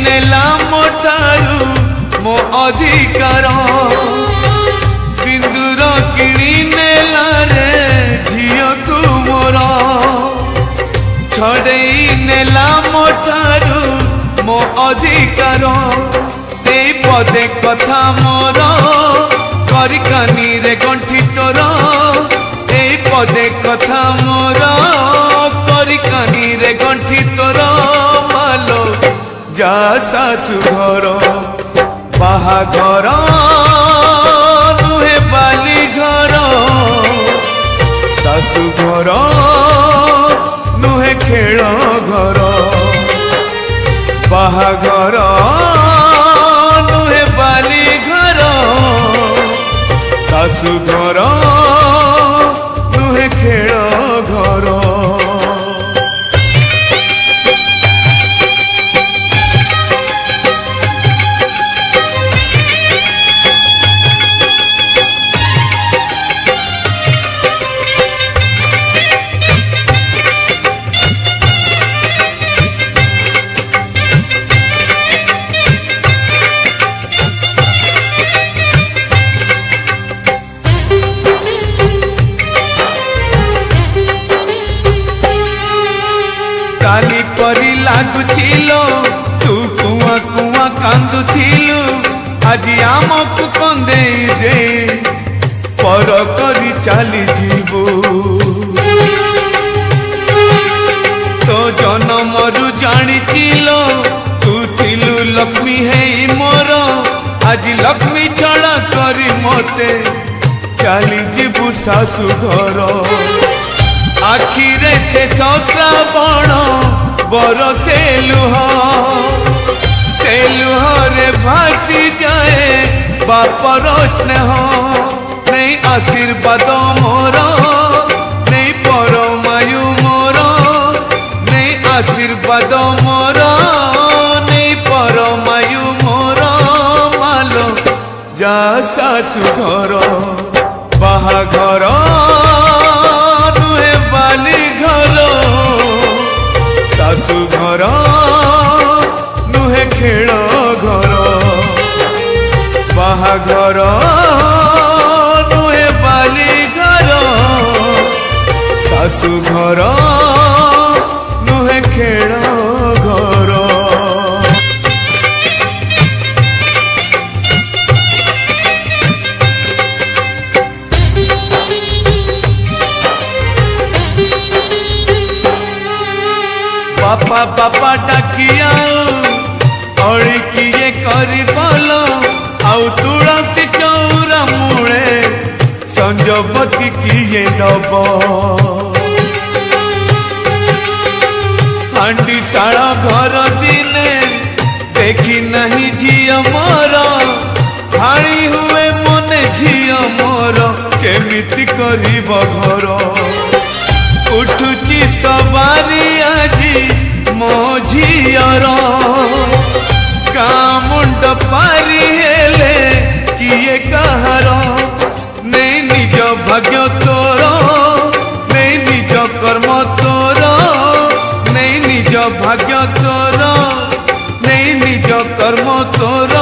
नेला मोठारू मो अधिकार सिंदूर किणी नेला रे झियो तू मोर छड़ेई नेला मोठारू मो अधिकार ए पदे कथा मोर करिकानी रे गंठी तोर ए पदे कथा मोर करिकानी रे गंठी तोर मालो जा सासु घर बाहाघर नुहे बाली घर सासु घर नुहे खेल घर बाहाघर नुहे बाली घर सासु घर नुहे खेल घर काली परी लागुचिलो तू कुआ कुआ कांदुथिलु आजी आमक कंदे दे पर करी चली जीवो तो जनमरु जानिचिलो तू थिलु लक्ष्मी है मोर आजी लक्ष्मी छड़ा करी मते चली जीवु सासु घर आखिरे से श्रावण बरसे लुह रे भासी जाए बापर स्नेह नहीं आशीर्वाद मोर नहीं परमायु मोर नहीं आशीर्वाद मोर नहीं परमायु मोर मालो जा सासु घर बाहाघर बाली घर सासु घर नुहे खेल घर बाहाघर नुहे बाली घर सासु घर नुहे खेल घर बापा बापा डाकिया अड़ी किए करी बोलो आउ तुलसी चौरा मूले संजपति किए दब हांडी शाला घर दिने देखी नहीं झिय मोर हाड़ी हुए मने झिय मोर केमिति करिब घर उठुची सवारी आजी मो झियर गाँ मुंड पारी हेले किए कहार नहीं निज भाग्य तोर नहीं निज कर्म तोर नहीं निज भाग्य तोर नहीं निज कर्म तोर